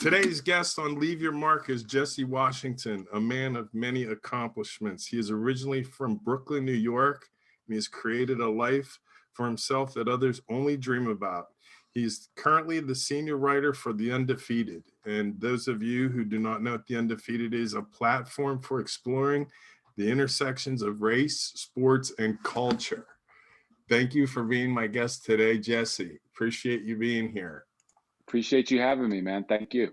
Today's guest on Leave Your Mark is Jesse Washington, a man of many accomplishments. He is originally from Brooklyn, New York, and he has created a life for himself that others only dream about. He's currently the senior writer for The Undefeated. And those of you who do not know what The Undefeated is, a platform for exploring the intersections of race, sports, and culture. Thank you for being my guest today, Jesse. Appreciate you being here. Appreciate you having me, man. Thank you.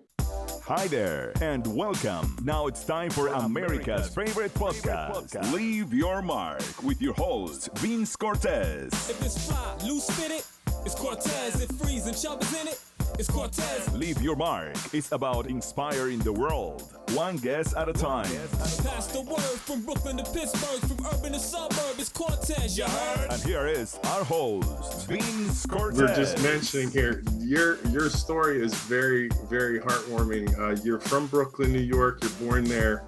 Hi there, and welcome. Now it's time for America's favorite podcast, Leave Your Mark, with your host, Vince Cortese. If it's fly, loose fitted, it's Cortese. If freezing, chubbers in it, it's Cortese. Leave Your Mark is about inspiring the world, one guest at a time. Pass the word from Brooklyn to Pittsburgh, from urban to suburb, it's Cortese, you heard? And here is our host, Vince Cortese. We're just mentioning here, your story is very, very heartwarming. You're from Brooklyn, New York. You're born there.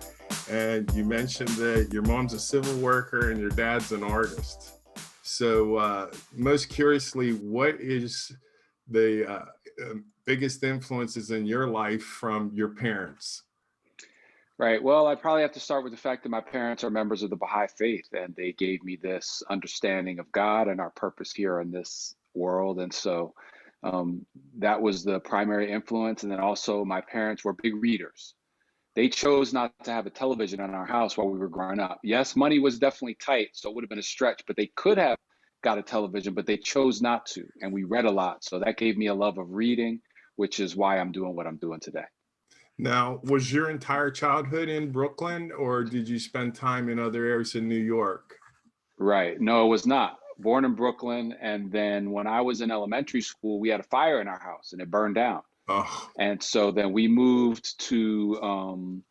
And you mentioned that your mom's a civil worker and your dad's an artist. So most curiously, what is the biggest influences in your life from your parents? Right. Well, I probably have to start with the fact that my parents are members of the Baha'i faith, and they gave me this understanding of God and our purpose here in this world. And so that was the primary influence. And then also my parents were big readers. They chose not to have a television in our house while we were growing up. Yes, money was definitely tight, so it would have been a stretch, but they could have got a television, but they chose not to. And we read a lot. So that gave me a love of reading, which is why I'm doing what I'm doing today. Now, was your entire childhood in Brooklyn, or did you spend time in other areas in New York? Right. No, it was not. Born in Brooklyn. And then when I was in elementary school, we had a fire in our house and it burned down. Oh. And so then we moved to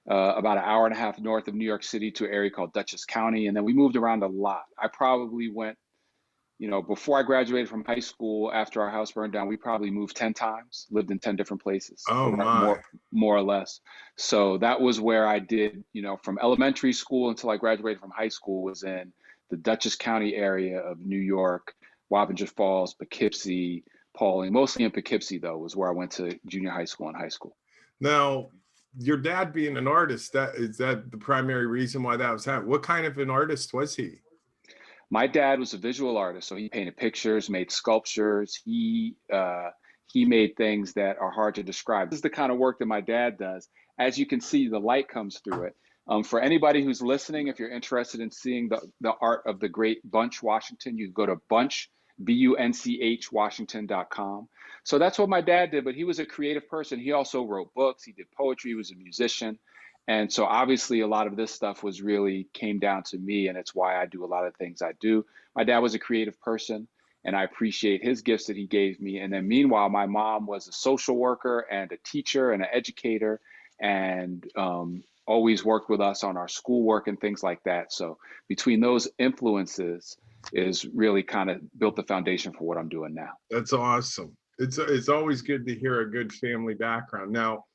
about an hour and a half north of New York City to an area called Dutchess County. And then we moved around a lot. I probably went, before I graduated from high school, after our house burned down, we probably moved 10 times, lived in 10 different places. Oh, my. More or less. So that was where I did, from elementary school until I graduated from high school, was in the Dutchess County area of New York, Wappinger Falls, Poughkeepsie, Pauling. Mostly in Poughkeepsie, though, was where I went to junior high school and high school. Now, your dad being an artist, is that the primary reason why that was happening? What kind of an artist was he? My dad was a visual artist, so he painted pictures, made sculptures. He made things that are hard to describe. This is the kind of work that my dad does. As you can see, the light comes through it. For anybody who's listening, if you're interested in seeing the art of the great Bunch Washington, you can go to Bunch, BUNCH, Washington.com. So that's what my dad did, but he was a creative person. He also wrote books, he did poetry, he was a musician. And so obviously a lot of this stuff came down to me, and it's why I do a lot of things I do. My dad was a creative person, and I appreciate his gifts that he gave me. And then meanwhile, my mom was a social worker and a teacher and an educator, and always worked with us on our schoolwork and things like that. So between those influences is really kind of built the foundation for what I'm doing now. That's awesome. It's always good to hear a good family background. Now,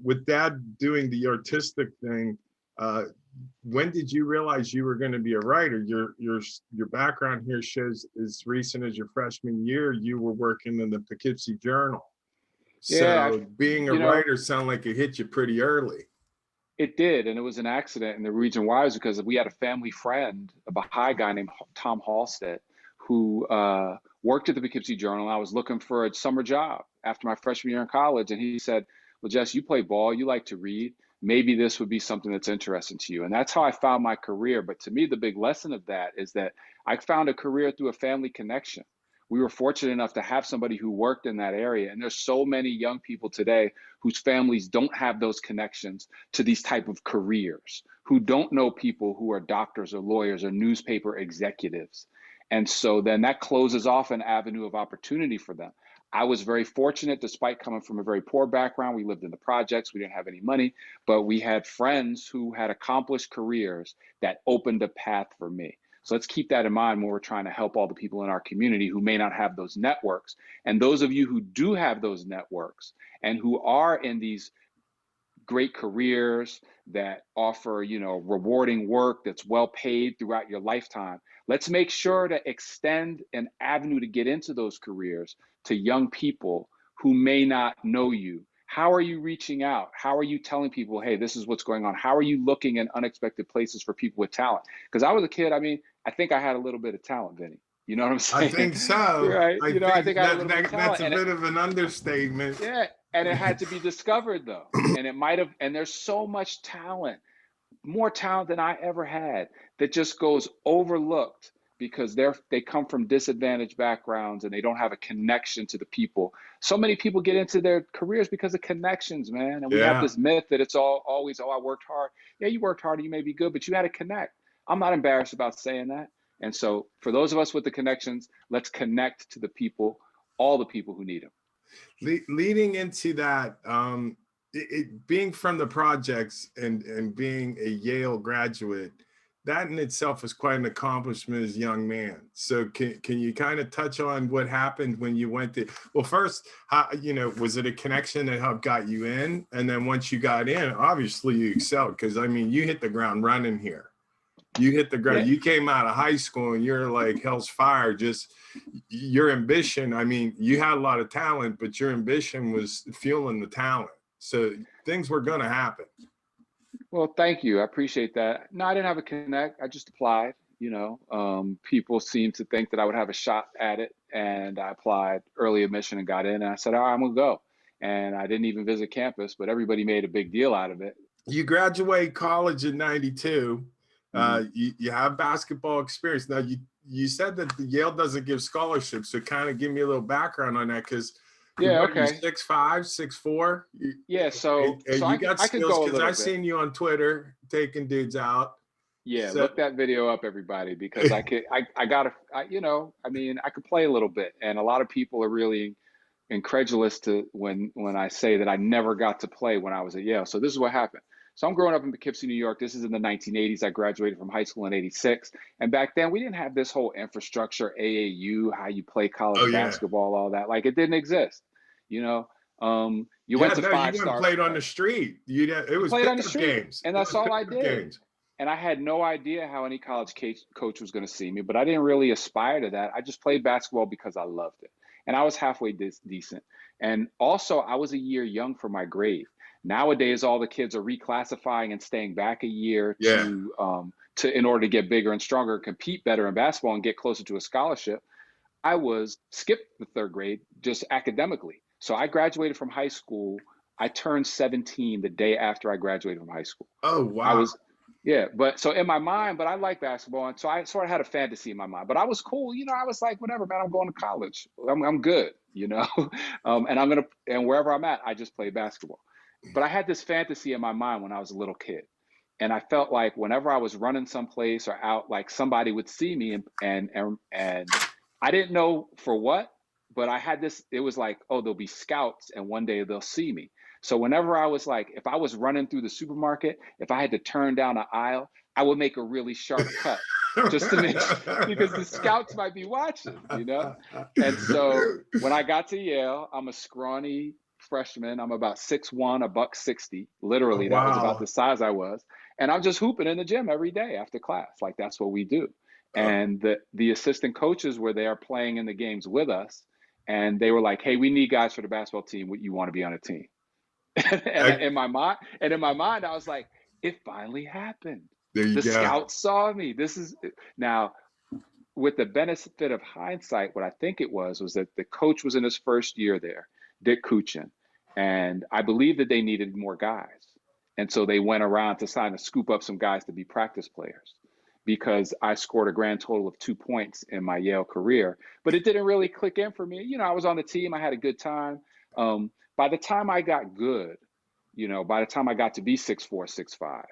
with Dad doing the artistic thing, when did you realize you were going to be a writer? Your background here shows as recent as your freshman year, you were working in the Poughkeepsie Journal. So being a writer sounded like it hit you pretty early. It did, and it was an accident. And the reason why is because we had a family friend, a Baha'i guy named Tom Halstead, who worked at the Poughkeepsie Journal. I was looking for a summer job after my freshman year in college, and he said, "Well, Jess, you play ball, you like to read. Maybe this would be something that's interesting to you." And that's how I found my career. But to me, the big lesson of that is that I found a career through a family connection. We were fortunate enough to have somebody who worked in that area. And there's so many young people today whose families don't have those connections to these type of careers, who don't know people who are doctors or lawyers or newspaper executives. And so then that closes off an avenue of opportunity for them. I was very fortunate, despite coming from a very poor background. We lived in the projects, we didn't have any money, but we had friends who had accomplished careers that opened a path for me. So let's keep that in mind when we're trying to help all the people in our community who may not have those networks. And those of you who do have those networks and who are in these great careers that offer, rewarding work that's well paid throughout your lifetime, let's make sure to extend an avenue to get into those careers to young people who may not know you, How are you reaching out? How are you telling people, hey, this is what's going on? How are you looking in unexpected places for people with talent? Because I was a kid, I mean, I think I had a little bit of talent, Vinny. You know what I'm I saying? think so. Right. I I think think I had a little bit of that's talent. a bit of an understatement. Yeah, and it had to be discovered though. And it might have, and there's so much talent, more talent than I ever had, that just goes overlooked because they come from disadvantaged backgrounds and they don't have a connection to the people. So many people get into their careers because of connections, man. And we have Yeah. this myth that it's always, oh, I worked hard. Yeah, you worked hard and you may be good, but you had to connect. I'm not embarrassed about saying that. And so for those of us with the connections, let's connect to the people, all the people who need them. Leading into that, being from the projects and being a Yale graduate, that in itself is quite an accomplishment as a young man. So can you kind of touch on what happened when you went to, well, first, how, was it a connection that helped got you in? And then once you got in, obviously you excelled, because I mean, you hit the ground running here. You hit the ground. Yeah. You came out of high school and you're like hell's fire. Just your ambition. I mean, you had a lot of talent, but your ambition was fueling the talent. So things were going to happen. Well, thank you. I appreciate that. No, I didn't have a connect. I just applied. People seemed to think that I would have a shot at it, and I applied early admission and got in. And I said, all right, I'm gonna go. And I didn't even visit campus, but everybody made a big deal out of it. You graduate college in '92. Mm-hmm. You have basketball experience. Now you said that the Yale doesn't give scholarships, so kind of give me a little background on that, because yeah, okay, 6'5", 6'4". Yeah, so you got I could skills, go a because little I've bit. seen you on Twitter taking dudes out. Yeah, So, look that video up, everybody, because I could play a little bit, and a lot of people are really incredulous to when I say that I never got to play when I was at Yale. So this is what happened. So I'm growing up in Poughkeepsie, New York. This is in the 1980s. I graduated from high school in '86, and back then we didn't have this whole infrastructure, AAU, how you play college basketball, all that. Like, it didn't exist. You went to you five-star. played on the street. It was played on the pickup street, games, and that's all I did. Games. And I had no idea how any college coach was going to see me, but I didn't really aspire to that. I just played basketball because I loved it. And I was halfway decent. And also, I was a year young for my grade. Nowadays, all the kids are reclassifying and staying back a year to in order to get bigger and stronger, compete better in basketball and get closer to a scholarship. I was skipped the third grade just academically. So I graduated from high school. I turned 17 the day after I graduated from high school. Oh, wow. But so in my mind, but I like basketball. And so I sort of had a fantasy in my mind, but I was cool. I was like, whatever, man, I'm going to college. I'm good, and wherever I'm at, I just play basketball. But I had this fantasy in my mind when I was a little kid. And I felt like whenever I was running someplace or out, like somebody would see me and I didn't know for what, but I had this, it was like, oh, there'll be scouts and one day they'll see me. So whenever I was like, if I was running through the supermarket, if I had to turn down an aisle, I would make a really sharp cut just to make sure, because the scouts might be watching, And so when I got to Yale, I'm a scrawny freshman. I'm about 6'1", $160. Literally, that was about the size I was. And I'm just hooping in the gym every day after class. Like, that's what we do. And the assistant coaches were there playing in the games with us. And they were like, hey, we need guys for the basketball team. Would you want to be on a team? And in my mind, I was like, it finally happened. The scouts saw me. This is now, with the benefit of hindsight, what I think it was that the coach was in his first year there, Dick Kuchin, and I believe that they needed more guys. And so they went around to scoop up some guys to be practice players, because I scored a grand total of 2 points in my Yale career, but it didn't really click in for me. I was on the team. I had a good time. By the time I got good, by the time I got to be 6'4", 6'5",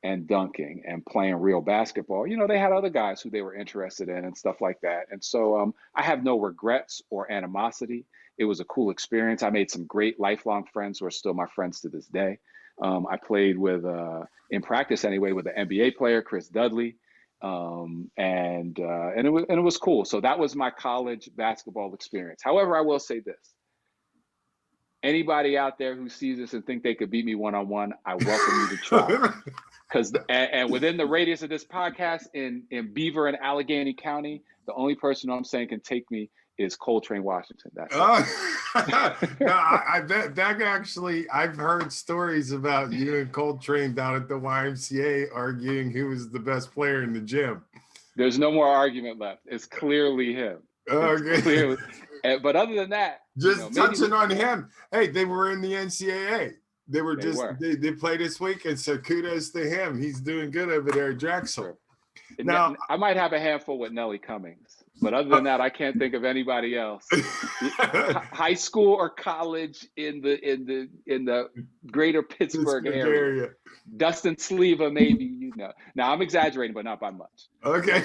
and dunking and playing real basketball, they had other guys who they were interested in and stuff like that. And so I have no regrets or animosity. It was a cool experience. I made some great lifelong friends who are still my friends to this day. I played with, in practice anyway, with an NBA player, Chris Dudley. And it was cool. So that was my college basketball experience. However, I will say this. Anybody out there who sees this and think they could beat me one-on-one, I welcome you to try. And within the radius of this podcast in Beaver and Allegheny County, the only person I'm saying can take me is Coltrane Washington. That's it. No, that actually, I've heard stories about you and Coltrane down at the YMCA arguing who was the best player in the gym. There's no more argument left. It's clearly him. Okay. Clearly, but other than that, just touching on him. Hey, they were in the NCAA. They played this weekend, so kudos to him. He's doing good over there at Drexel. Sure. Now, I might have a handful with Nellie Cummings, but other than that, I can't think of anybody else. High school or college in the greater Pittsburgh area. Dustin Sleva, maybe, you know. Now I'm exaggerating, but not by much. Okay.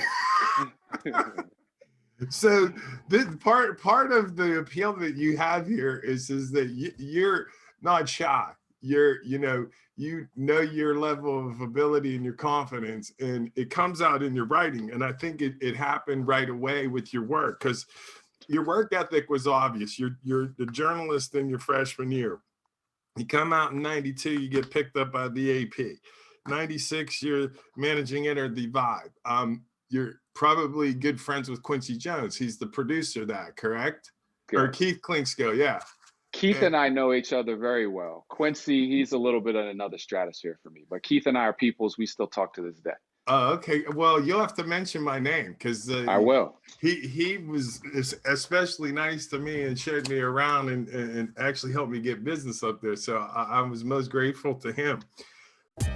So this part of the appeal that you have here is that you're not shy. You know your level of ability and your confidence, and it comes out in your writing. And I think it happened right away with your work, because your work ethic was obvious. You're the journalist in your freshman year. You come out in 92, you get picked up by the AP. 96, you're managing editor of the Vibe. You're probably good friends with Quincy Jones. He's the producer of that, correct? Or Keith Klinkskill, yeah. Keith and I know each other very well. Quincy, he's a little bit in another stratosphere for me, but Keith and I are peoples. We still talk to this day. Oh, okay. Well, you'll have to mention my name, because I will. He was especially nice to me and showed me around and actually helped me get business up there. So I was most grateful to him.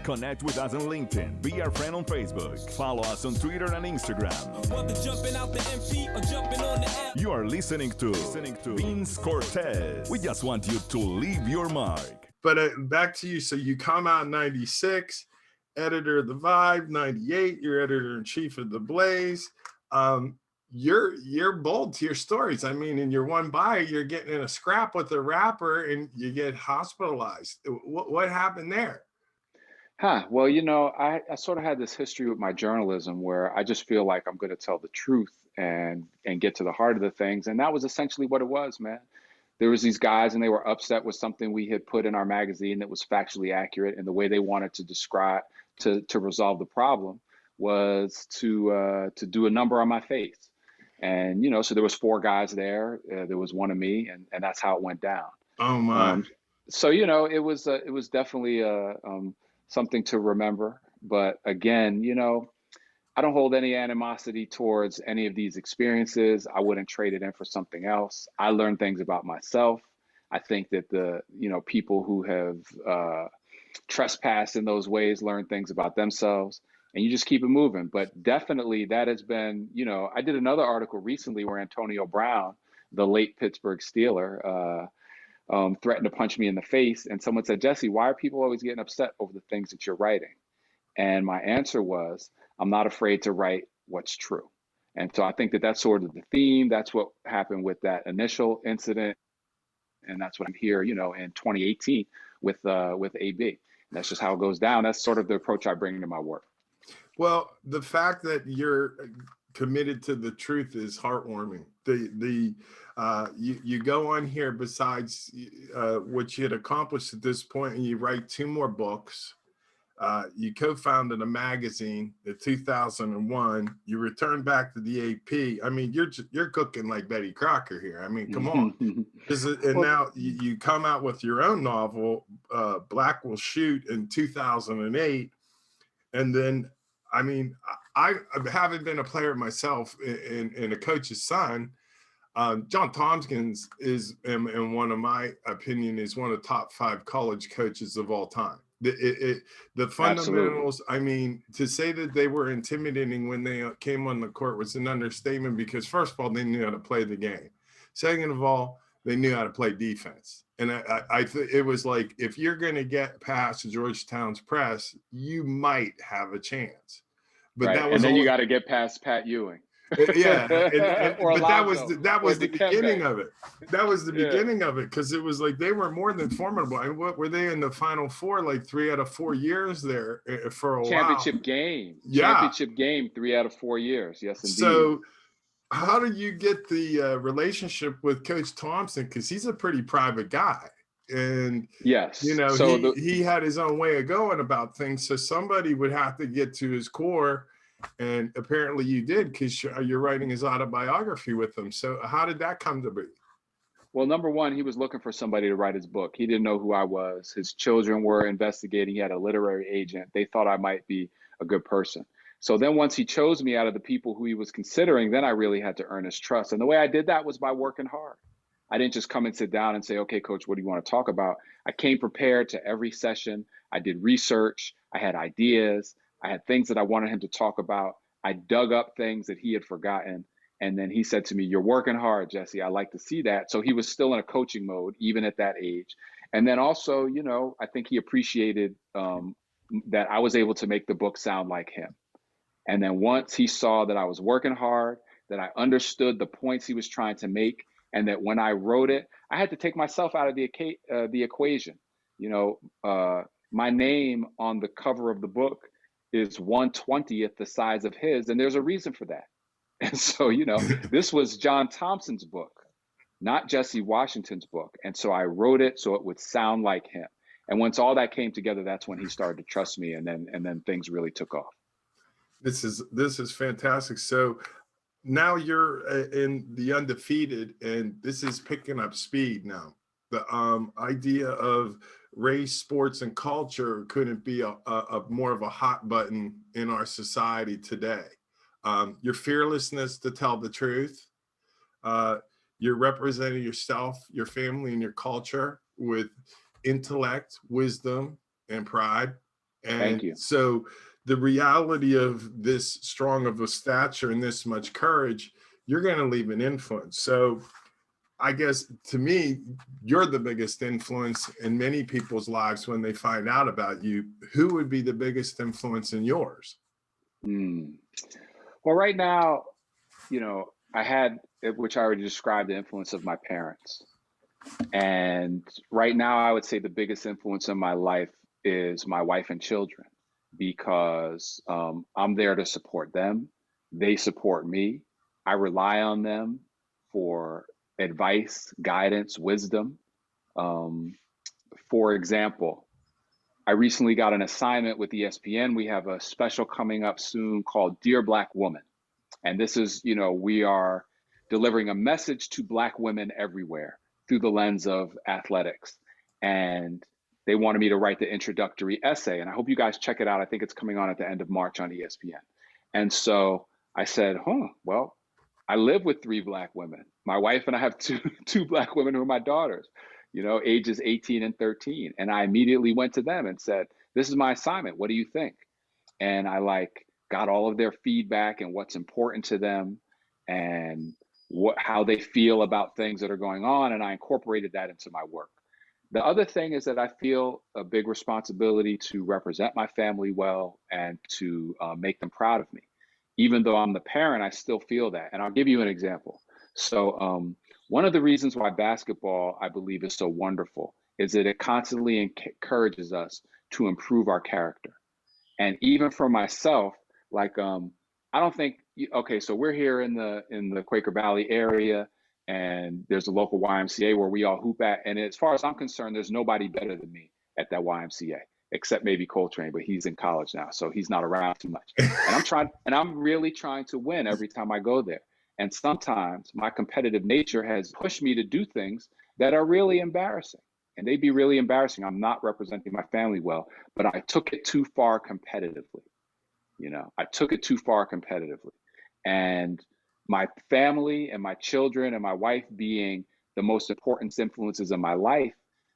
Connect with us on LinkedIn. Be our friend on Facebook. Follow us on Twitter and Instagram. Whether jumping out the MP or jumping on the app. You are listening to Vince Cortese. We just want you to leave your mark. But back to you. So you come out in 96, editor of the Vibe. 98, you're editor-in-chief of the Blaze. You're bold to your stories. I mean, in your one bio, you're getting in a scrap with a rapper and you get hospitalized. What happened there? Well, you know, I sort of had this history with my journalism where I just feel like I'm going to tell the truth and get to the heart of the things. And that was essentially what it was, man. There was these guys and they were upset with something we had put in our magazine that was factually accurate. And the way they wanted to describe, to resolve the problem was to do a number on my face. And, you know, so there was 4 guys there. There was one of me, and that's how it went down. Oh, my. So, you know, it was definitely something to remember. But again, you know, I don't hold any animosity towards any of these experiences. I wouldn't trade it in for something else. I learned things about myself. I think that people who have trespassed in those ways learn things about themselves, and you just keep it moving. But definitely that has been, you know, I did another article recently where Antonio Brown, the late Pittsburgh Steeler, threatened to punch me in the face. And someone said, Jesse, why are people always getting upset over the things that you're writing? And my answer was, I'm not afraid to write what's true. And so I think that that's sort of the theme. That's what happened with that initial incident. And that's what I'm here, you know, in 2018 with AB. And that's just how it goes down. That's sort of the approach I bring to my work. Well, the fact that you're committed to the truth is heartwarming. You go on here, besides what you had accomplished at this point, and you write 2 more books. You co-founded a magazine in 2001. You returned back to the AP. I mean, you're cooking like Betty Crocker here. I mean, come on. Now you come out with your own novel, Black Will Shoot, in 2008. And then, I mean, I haven't been a player myself and a coach's son. John Tompkins is, in one of my opinion, is one of the top 5 college coaches of all time. The fundamentals, absolutely. I mean, to say that they were intimidating when they came on the court was an understatement, because first of all, they knew how to play the game. Second of all, they knew how to play defense. And it was like, if you're going to get past Georgetown's press, you might have a chance. But right. That was, and then you got to get past Pat Ewing. Yeah, but that was the beginning of it. That was the beginning of it, because it was like they were more than formidable. And what were they in the Final Four like 3 out of 4 years there for a championship while? Game. Yeah. Championship game 3 out of 4 years. Yes, indeed. So how did you get the relationship with Coach Thompson? Because he's a pretty private guy. And yes, you know, so he had his own way of going about things. So somebody would have to get to his core And apparently you did, because you're writing his autobiography with him. So how did that come to be? Well, number one, he was looking for somebody to write his book. He didn't know who I was. His children were investigating. He had a literary agent. They thought I might be a good person. So then once he chose me out of the people who he was considering, then I really had to earn his trust. And the way I did that was by working hard. I didn't just come and sit down and say, okay, coach, what do you want to talk about? I came prepared to every session. I did research. I had ideas. I had things that I wanted him to talk about. I dug up things that he had forgotten. And then he said to me, you're working hard, Jesse. I like to see that. So he was still in a coaching mode, even at that age. And then also, you know, I think he appreciated that I was able to make the book sound like him. And then once he saw that I was working hard, that I understood the points he was trying to make, and that when I wrote it, I had to take myself out of the equation. You know, my name on the cover of the book is 1/20th the size of his, and there's a reason for that. And so, you know, this was John Thompson's book, not Jesse Washington's book. And so I wrote it so it would sound like him. And once all that came together, that's when he started to trust me, and then things really took off. This is fantastic. So now you're in the Undefeated, and this is picking up speed now. The idea of race, sports, and culture couldn't be a more of a hot button in our society today. Your fearlessness to tell the truth. You're representing yourself, your family, and your culture with intellect, wisdom, and pride. And Thank you. so the reality of this strong of a stature and this much courage, you're going to leave an influence. So I guess to me, you're the biggest influence in many people's lives when they find out about you. Who would be the biggest influence in yours? Well, right now, you know, I had, which I already described, the influence of my parents. And right now, I would say the biggest influence in my life is my wife and children, because I'm there to support them. They support me. I rely on them for advice, guidance, wisdom. For example, I recently got an assignment with ESPN. We have a special coming up soon called Dear Black Woman. And this is, you know, we are delivering a message to Black women everywhere through the lens of athletics. And they wanted me to write the introductory essay. And I hope you guys check it out. I think it's coming on at the end of March on ESPN. And so I said, well, I live with 3 Black women. My wife and I have two Black women who are my daughters, you know, ages 18 and 13. And I immediately went to them and said, this is my assignment. What do you think? And I got all of their feedback and what's important to them and how they feel about things that are going on. And I incorporated that into my work. The other thing is that I feel a big responsibility to represent my family well and to make them proud of me. Even though I'm the parent, I still feel that. And I'll give you an example. So one of the reasons why basketball, I believe, is so wonderful is that it constantly encourages us to improve our character. And even for myself, I don't think, okay, so we're here in the Quaker Valley area, and there's a local YMCA where we all hoop at. And as far as I'm concerned, there's nobody better than me at that YMCA, except maybe Coltrane, but he's in college now, so he's not around too much. And I'm really trying to win every time I go there. And sometimes my competitive nature has pushed me to do things that are really embarrassing. And they'd be really embarrassing. I'm not representing my family well, but I took it too far competitively. You know, I took it too far competitively. And my family and my children and my wife being the most important influences in my life,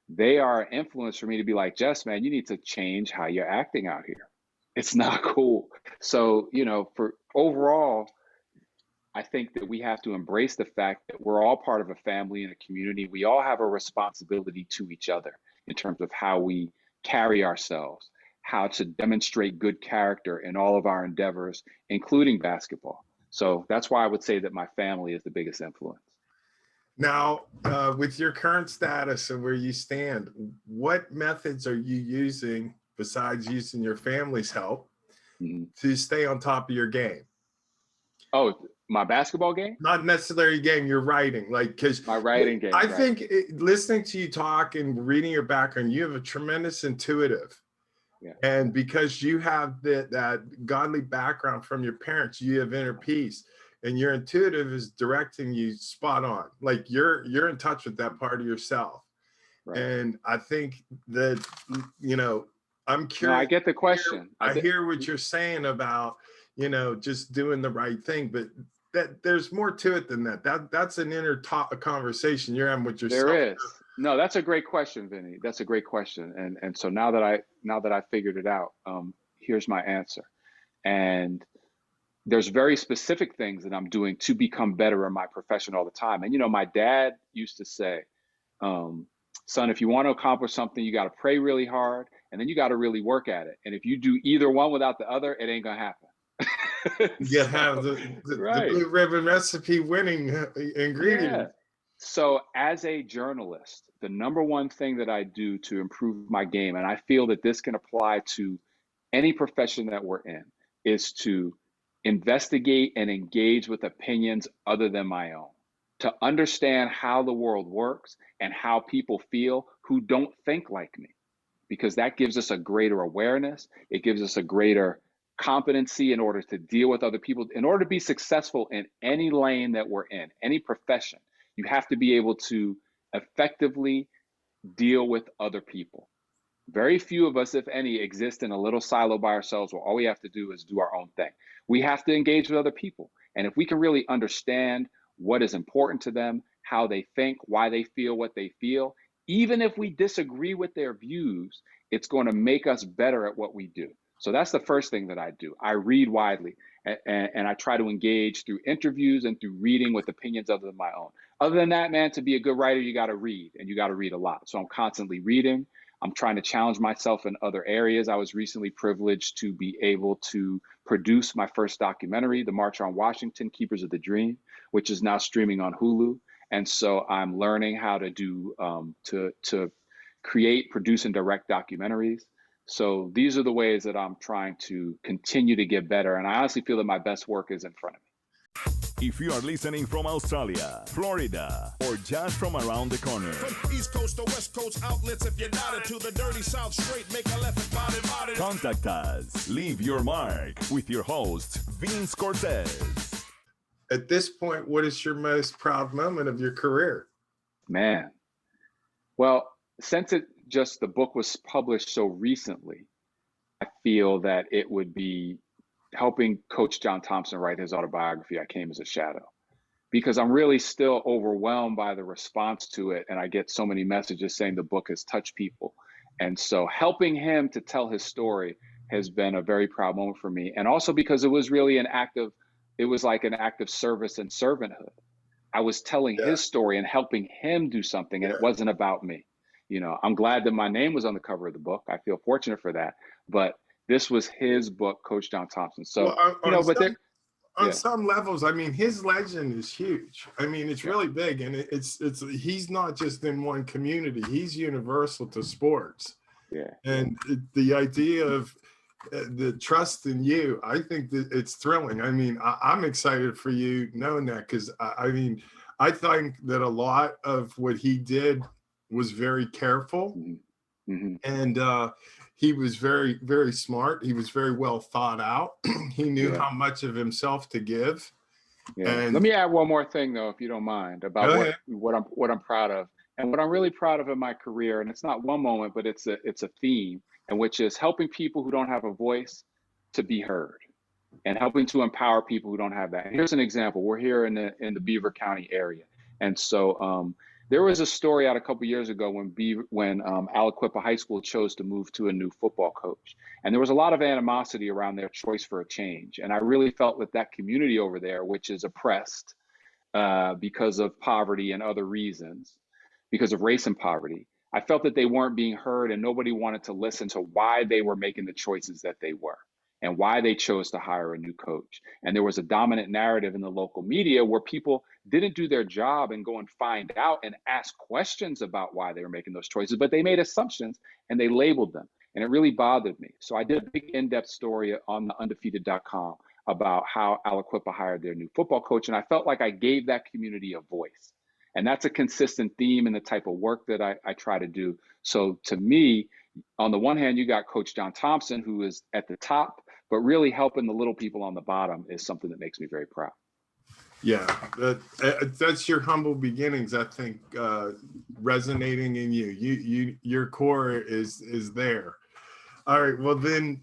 they are an influence for me to be like, Jess, man, you need to change how you're acting out here. It's not cool. So, you know, for overall, I think that we have to embrace the fact that we're all part of a family and a community. We all have a responsibility to each other in terms of how we carry ourselves, how to demonstrate good character in all of our endeavors, including basketball. So that's why I would say that my family is the biggest influence. Now, with your current status and where you stand, what methods are you using besides using your family's help to stay on top of your game? Oh, my basketball game? Not necessarily game, your writing. Because my writing game. I think listening to you talk and reading your background, you have a tremendous intuitive. Yeah. And because you have that godly background from your parents, you have inner peace, and your intuitive is directing you spot on. Like you're in touch with that part of yourself. Right. And I think that, I'm curious. No, I get the question. I hear what you're saying about, just doing the right thing, but that there's more to it than that. That's an inner conversation you're having with yourself. There is. No, that's a great question, Vinny. That's a great question. And so now that I figured it out, here's my answer. And there's very specific things that I'm doing to become better in my profession all the time. And my dad used to say, son, if you want to accomplish something, you got to pray really hard, and then you got to really work at it. And if you do either one without the other, it ain't gonna happen. You have the blue ribbon recipe winning ingredient. Yeah. So as a journalist, the number one thing that I do to improve my game, and I feel that this can apply to any profession that we're in, is to investigate and engage with opinions other than my own, to understand how the world works and how people feel who don't think like me, because that gives us a greater awareness. It gives us a greater competency in order to deal with other people. In order to be successful in any lane that we're in, any profession, you have to be able to effectively deal with other people. Very few of us, if any, exist in a little silo by ourselves where all we have to do is do our own thing. We have to engage with other people. And if we can really understand what is important to them, how they think, why they feel what they feel, even if we disagree with their views, it's going to make us better at what we do. So that's the first thing that I do. I read widely, and I try to engage through interviews and through reading with opinions other than my own. Other than that, man, to be a good writer, you got to read, and you got to read a lot. So I'm constantly reading. I'm trying to challenge myself in other areas. I was recently privileged to be able to produce my first documentary, The March on Washington, Keepers of the Dream, which is now streaming on Hulu. And so I'm learning how to do, to create, produce, and direct documentaries. So these are the ways that I'm trying to continue to get better. And I honestly feel that my best work is in front of me. If you are listening from Australia, Florida, or just from around the corner, from East Coast to West Coast outlets, if you're not into the dirty South straight, make a left and body. Contact us. Leave your mark with your host, Vince Cortese. At this point, what is your most proud moment of your career? Man, well, since the book was published so recently, I feel that it would be helping Coach John Thompson write his autobiography, I Came as a Shadow, because I'm really still overwhelmed by the response to it. And I get so many messages saying the book has touched people. And so helping him to tell his story has been a very proud moment for me. And also because it was really it was like an act of service and servanthood. I was telling his story and helping him do something, and it wasn't about me. I'm glad that my name was on the cover of the book. I feel fortunate for that. But this was his book, Coach John Thompson. So, on some levels, I mean, his legend is huge. I mean, it's really big, and he's not just in one community. He's universal to sports. Yeah. And the idea of the trust in you, I think that it's thrilling. I mean, I'm excited for you knowing that, because I think that a lot of what he did was very careful. Mm-hmm. And he was very, very smart. He was very well thought out. He knew how much of himself to give. Yeah. And let me add one more thing, though, if you don't mind, about what I'm proud of, and what I'm really proud of in my career. And it's not one moment, but it's a theme, and which is helping people who don't have a voice to be heard, and helping to empower people who don't have that. And here's an example. We're here in the Beaver County area, and so there was a story out a couple years ago when Aliquippa High School chose to move to a new football coach. And there was a lot of animosity around their choice for a change. And I really felt that community over there, which is oppressed because of poverty and other reasons, because of race and poverty, I felt that they weren't being heard, and nobody wanted to listen to why they were making the choices that they were, and why they chose to hire a new coach. And there was a dominant narrative in the local media where people didn't do their job and go and find out and ask questions about why they were making those choices, but they made assumptions and they labeled them. And it really bothered me. So I did a big in-depth story on the undefeated.com about how Aliquippa hired their new football coach. And I felt like I gave that community a voice. And that's a consistent theme in the type of work that I try to do. So to me, on the one hand, you got Coach John Thompson, who is at the top, but really helping the little people on the bottom is something that makes me very proud. Yeah, that's your humble beginnings, I think, resonating in you. Your core is there. All right, well then,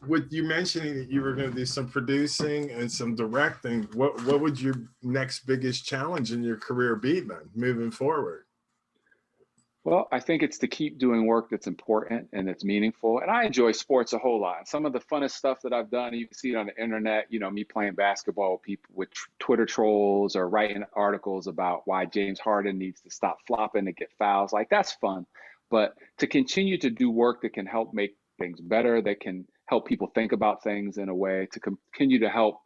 with you mentioning that you were going to do some producing and some directing, what would your next biggest challenge in your career be then, moving forward? Well, I think it's to keep doing work that's important and that's meaningful. And I enjoy sports a whole lot. Some of the funnest stuff that I've done, you can see it on the internet, me playing basketball with people with Twitter trolls or writing articles about why James Harden needs to stop flopping to get fouls. Like, that's fun. But to continue to do work that can help make things better, that can help people think about things in a way, to continue to help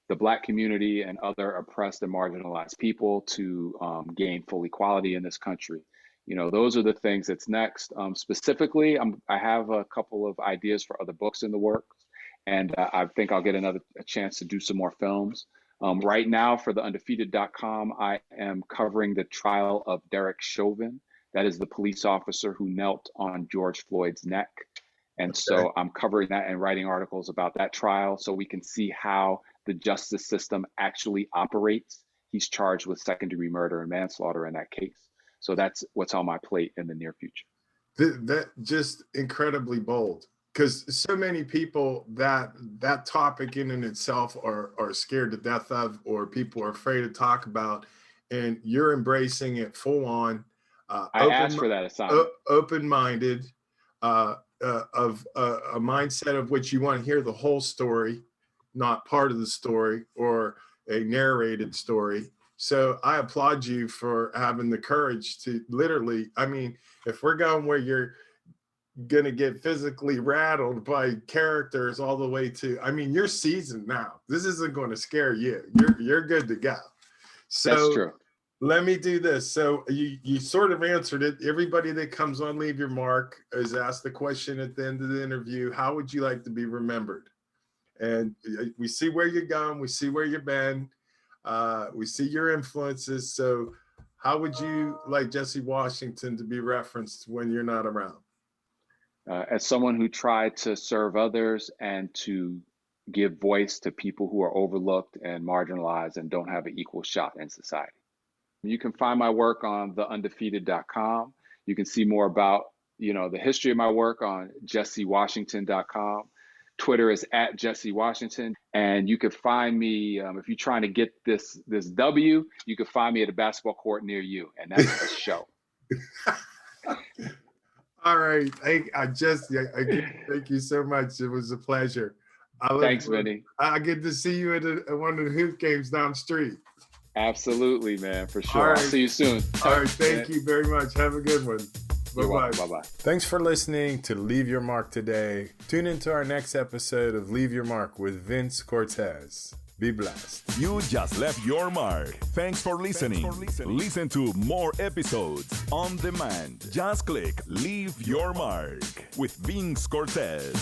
the Black community and other oppressed and marginalized people to gain full equality in this country. Those are the things that's next. Specifically, I have a couple of ideas for other books in the works, and I think I'll get a chance to do some more films. Right now, for the undefeated.com, I am covering the trial of Derek Chauvin. That is the police officer who knelt on George Floyd's neck. And so I'm covering that and writing articles about that trial so we can see how the justice system actually operates. He's charged with second-degree murder and manslaughter in that case. So that's what's on my plate in the near future. That just incredibly bold, because so many people that topic in and itself are scared to death of, or people are afraid to talk about, and you're embracing it full on. I asked for that assignment. Open-minded, of a mindset of which you want to hear the whole story, not part of the story or a narrated story. So I applaud you for having the courage to literally, if we're going where you're going to get physically rattled by characters all the way to, you're seasoned now. This isn't going to scare you. You're good to go. So that's true. Let me do this. So you sort of answered it. Everybody that comes on Leave Your Mark is asked the question at the end of the interview, how would you like to be remembered? And we see where you're going. We see where you've been. We see your influences. So how would you like Jesse Washington to be referenced when you're not around? As someone who tried to serve others and to give voice to people who are overlooked and marginalized and don't have an equal shot in society. You can find my work on theundefeated.com. You can see more about, the history of my work on jessewashington.com. Twitter is @JesseWashington. And you can find me, if you're trying to get this W, you can find me at a basketball court near you. And that's the show. All right. Jesse, thank you so much. It was a pleasure. Thanks, Vinny. I get to see you at one of the hoop games down the street. Absolutely, man, for sure. All right. I'll see you soon. All right. Thank you very much. Have a good one. Bye-bye. Bye-bye. Thanks for listening to Leave Your Mark today. Tune into our next episode of Leave Your Mark with Vince Cortese. Be blessed. You just left your mark. Thanks for listening. Listen to more episodes on demand. Just click Leave Your Mark with Vince Cortese.